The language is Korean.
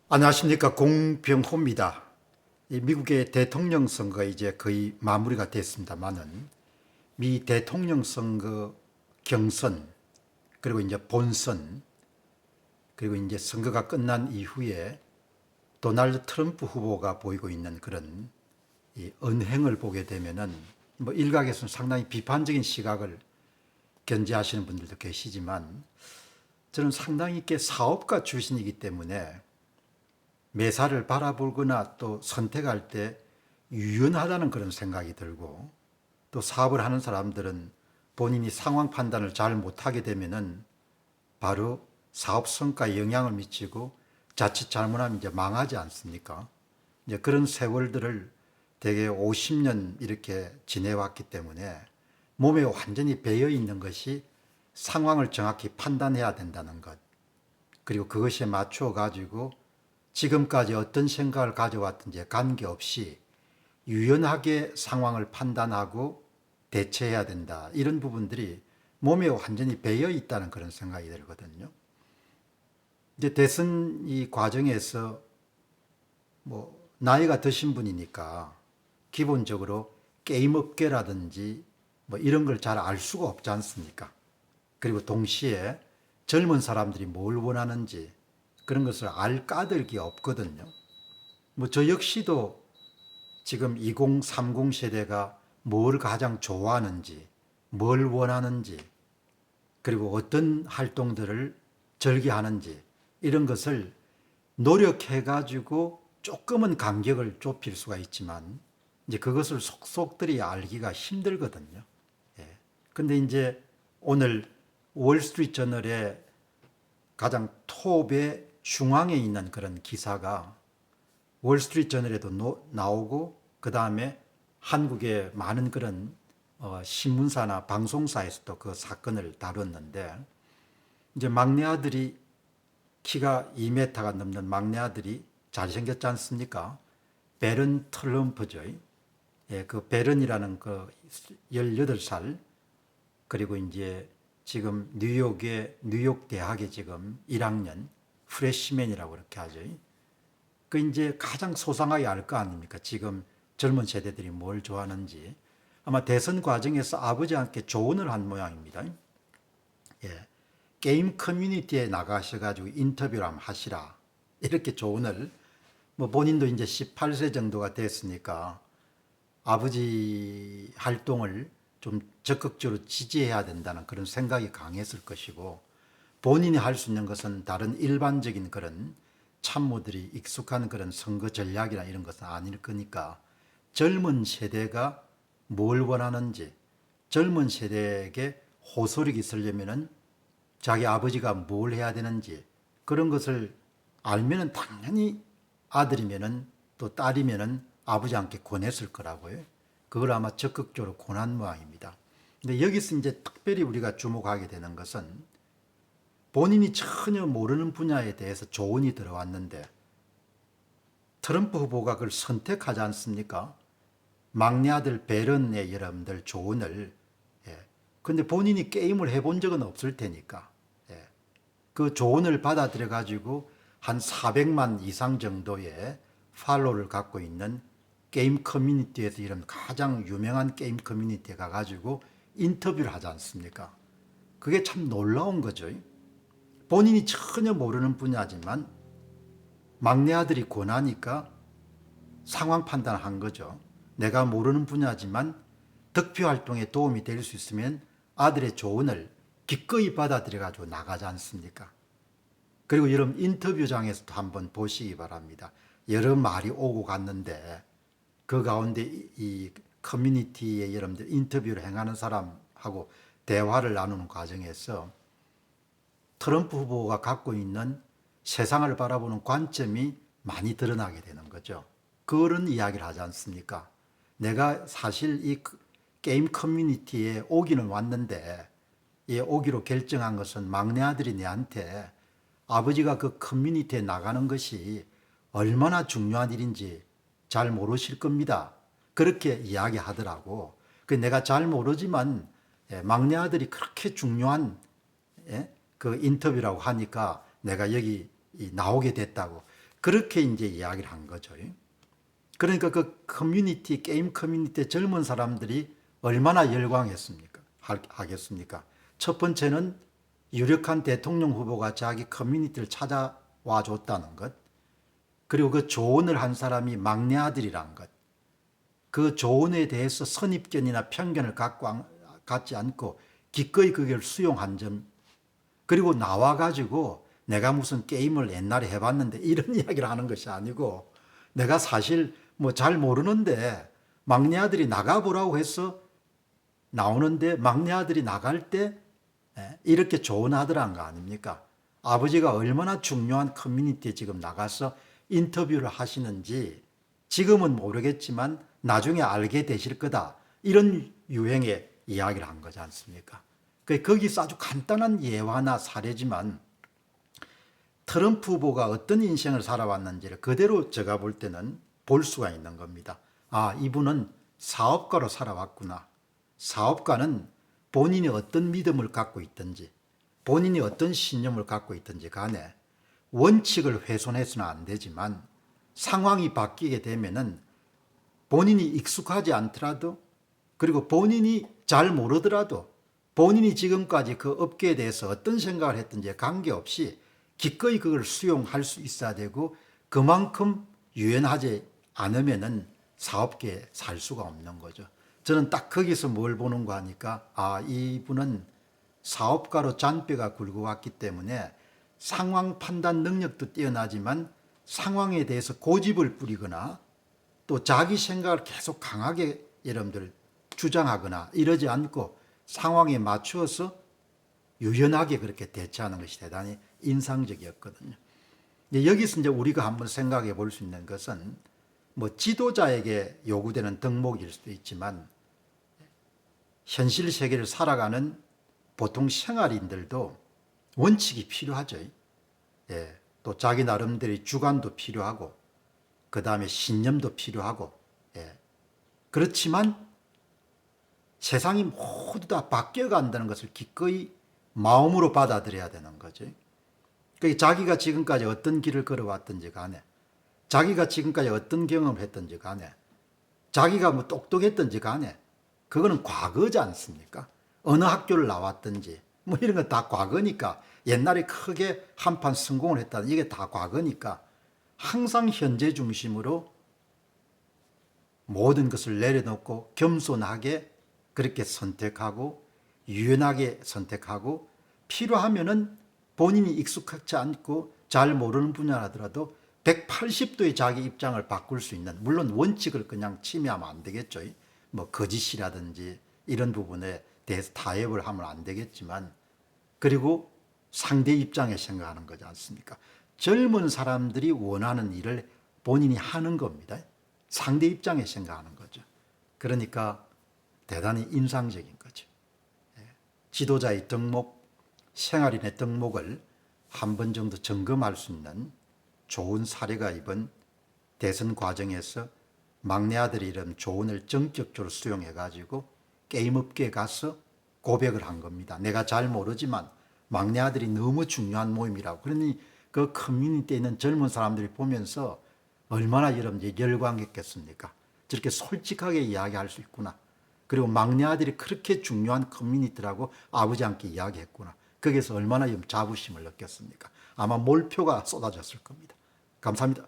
안녕하십니까. 공병호입니다. 이 미국의 대통령 선거가 이제 거의 마무리가 됐습니다만은 미 대통령 선거 경선 그리고 이제 본선 그리고 이제 선거가 끝난 이후에 도널드 트럼프 후보가 보이고 있는 그런 이 언행을 보게 되면은 뭐 일각에서는 상당히 비판적인 시각을 견지하시는 분들도 계시지만 저는 상당히 있게 사업가 출신이기 때문에 매사를 바라보거나 또 선택할 때 유연하다는 그런 생각이 들고, 또 사업을 하는 사람들은 본인이 상황 판단을 잘 못하게 되면은 바로 사업 성과에 영향을 미치고 자칫 잘못하면 이제 망하지 않습니까? 이제 그런 세월들을 대개 50년 이렇게 지내왔기 때문에 몸에 완전히 배어 있는 것이 상황을 정확히 판단해야 된다는 것, 그리고 그것에 맞추어 가지고 지금까지 어떤 생각을 가져왔든지 관계없이 유연하게 상황을 판단하고 대처해야 된다. 이런 부분들이 몸에 완전히 배어 있다는 그런 생각이 들거든요. 이제 대선 이 과정에서 뭐 나이가 드신 분이니까 기본적으로 게임 업계라든지 뭐 이런 걸 잘 알 수가 없지 않습니까? 그리고 동시에 젊은 사람들이 뭘 원하는지 그런 것을 알 까닭이 없거든요. 뭐 저 역시도 지금 2030 세대가 뭘 가장 좋아하는지, 뭘 원하는지, 그리고 어떤 활동들을 즐겨하는지 이런 것을 노력해 가지고 조금은 간격을 좁힐 수가 있지만 이제 그것을 속속들이 알기가 힘들거든요. 예. 근데 이제 오늘 월스트리트 저널의 가장 톱의 중앙에 있는 그런 기사가 월스트리트 저널에도 나오고 그 다음에 한국의 많은 그런 신문사나 방송사에서도 그 사건을 다뤘는데, 이제 막내 아들이 키가 2m가 넘는 막내 아들이 잘생겼지 않습니까? 베런 트럼프죠. 예, 그 베런이라는 그 18살, 그리고 이제 지금 뉴욕 대학에 지금 1학년 프레시맨이라고 그렇게 하죠. 그 이제 가장 소상하게 알 거 아닙니까? 지금 젊은 세대들이 뭘 좋아하는지. 아마 대선 과정에서 아버지한테 조언을 한 모양입니다. 예. 게임 커뮤니티에 나가셔가지고 인터뷰를 한번 하시라. 이렇게 조언을, 뭐 본인도 이제 18세 정도가 됐으니까 아버지 활동을 좀 적극적으로 지지해야 된다는 그런 생각이 강했을 것이고, 본인이 할 수 있는 것은 다른 일반적인 그런 참모들이 익숙한 그런 선거 전략이나 이런 것은 아닐 거니까 젊은 세대가 뭘 원하는지, 젊은 세대에게 호소력이 있으려면은 자기 아버지가 뭘 해야 되는지 그런 것을 알면은 당연히 아들이면은 또 딸이면은 아버지한테 권했을 거라고요. 그걸 아마 적극적으로 권한 모양입니다. 근데 여기서 이제 특별히 우리가 주목하게 되는 것은 본인이 전혀 모르는 분야에 대해서 조언이 들어왔는데 트럼프 후보가 그걸 선택하지 않습니까? 막내 아들 베런의 여러분들 조언을, 예. 근데 본인이 게임을 해본 적은 없을 테니까, 예. 그 조언을 받아들여 가지고 한 400만 이상 정도의 팔로우를 갖고 있는 게임 커뮤니티에서 이런 가장 유명한 게임 커뮤니티에 가가지고 인터뷰를 하지 않습니까? 그게 참 놀라운 거죠. 본인이 전혀 모르는 분야지만 막내 아들이 권하니까 상황 판단을 한 거죠. 내가 모르는 분야지만 득표 활동에 도움이 될 수 있으면 아들의 조언을 기꺼이 받아들여 가지고 나가지 않습니까? 그리고 여러분 인터뷰장에서도 한번 보시기 바랍니다. 여러 말이 오고 갔는데 그 가운데 이 커뮤니티에 여러분들 인터뷰를 행하는 사람하고 대화를 나누는 과정에서 트럼프 후보가 갖고 있는 세상을 바라보는 관점이 많이 드러나게 되는 거죠. 그런 이야기를 하지 않습니까? 내가 사실 이 게임 커뮤니티에 오기는 왔는데 이 오기로 결정한 것은 막내 아들이 내한테 아버지가 그 커뮤니티에 나가는 것이 얼마나 중요한 일인지 잘 모르실 겁니다. 그렇게 이야기하더라고. 그 내가 잘 모르지만 막내 아들이 그렇게 중요한 그 인터뷰라고 하니까 내가 여기 나오게 됐다고. 그렇게 이제 이야기를 한 거죠. 그러니까 그 커뮤니티, 게임 커뮤니티의 젊은 사람들이 얼마나 열광했습니까? 하겠습니까? 첫 번째는 유력한 대통령 후보가 자기 커뮤니티를 찾아와 줬다는 것. 그리고 그 조언을 한 사람이 막내 아들이란 것. 그 조언에 대해서 선입견이나 편견을 갖지 않고 기꺼이 그걸 수용한 점. 그리고 나와가지고 내가 무슨 게임을 옛날에 해봤는데 이런 이야기를 하는 것이 아니고 내가 사실 뭐 잘 모르는데 막내 아들이 나가보라고 해서 나오는데 막내 아들이 나갈 때 이렇게 조언하더란 거 아닙니까? 아버지가 얼마나 중요한 커뮤니티에 지금 나가서 인터뷰를 하시는지 지금은 모르겠지만 나중에 알게 되실 거다. 이런 유행의 이야기를 한 거지 않습니까? 거기서 아주 간단한 예화나 사례지만 트럼프 후보가 어떤 인생을 살아왔는지를 그대로 제가 볼 때는 볼 수가 있는 겁니다. 아, 이분은 사업가로 살아왔구나. 사업가는 본인이 어떤 믿음을 갖고 있든지 본인이 어떤 신념을 갖고 있든지 간에 원칙을 훼손해서는 안 되지만 상황이 바뀌게 되면은 본인이 익숙하지 않더라도 그리고 본인이 잘 모르더라도 본인이 지금까지 그 업계에 대해서 어떤 생각을 했든지 관계없이 기꺼이 그걸 수용할 수 있어야 되고 그만큼 유연하지 않으면은 사업계에 살 수가 없는 거죠. 저는 딱 거기서 뭘 보는가 하니까 아, 이분은 사업가로 잔뼈가 굵어 왔기 때문에 상황 판단 능력도 뛰어나지만 상황에 대해서 고집을 부리거나 또 자기 생각을 계속 강하게 여러분들 주장하거나 이러지 않고 상황에 맞추어서 유연하게 그렇게 대처하는 것이 대단히 인상적이었거든요. 여기서 이제 우리가 한번 생각해 볼 수 있는 것은 뭐 지도자에게 요구되는 덕목일 수도 있지만 현실 세계를 살아가는 보통 생활인들도 원칙이 필요하죠. 예, 또 자기 나름대로의 주관도 필요하고 그 다음에 신념도 필요하고 예. 그렇지만 세상이 모두 다 바뀌어간다는 것을 기꺼이 마음으로 받아들여야 되는 거죠. 그러니까 자기가 지금까지 어떤 길을 걸어왔든지 간에 자기가 지금까지 어떤 경험을 했든지 간에 자기가 뭐 똑똑했든지 간에 그거는 과거지 않습니까? 어느 학교를 나왔든지 뭐 이런 건 다 과거니까 옛날에 크게 한판 성공을 했다는 이게 다 과거니까 항상 현재 중심으로 모든 것을 내려놓고 겸손하게 그렇게 선택하고 유연하게 선택하고 필요하면은 본인이 익숙하지 않고 잘 모르는 분야라더라도 180도의 자기 입장을 바꿀 수 있는 물론 원칙을 그냥 침해하면 안 되겠죠. 뭐 거짓이라든지 이런 부분에 대해서 타협을 하면 안 되겠지만 그리고 상대 입장에 생각하는 거지 않습니까? 젊은 사람들이 원하는 일을 본인이 하는 겁니다. 상대 입장에 생각하는 거죠. 그러니까 대단히 인상적인 거죠. 지도자의 덕목, 생활인의 덕목을 한 번 정도 점검할 수 있는 좋은 사례가 이번 대선 과정에서 막내 아들이 이런 조언을 전격적으로 수용해 가지고 게임업계에 가서 고백을 한 겁니다. 내가 잘 모르지만 막내 아들이 너무 중요한 모임이라고. 그러니 그 커뮤니티에 있는 젊은 사람들이 보면서 얼마나 여러분들이 열광했겠습니까? 저렇게 솔직하게 이야기할 수 있구나. 그리고 막내 아들이 그렇게 중요한 커뮤니티라고 아버지한테 이야기했구나. 거기에서 얼마나 자부심을 느꼈습니까? 아마 몰표가 쏟아졌을 겁니다. 감사합니다.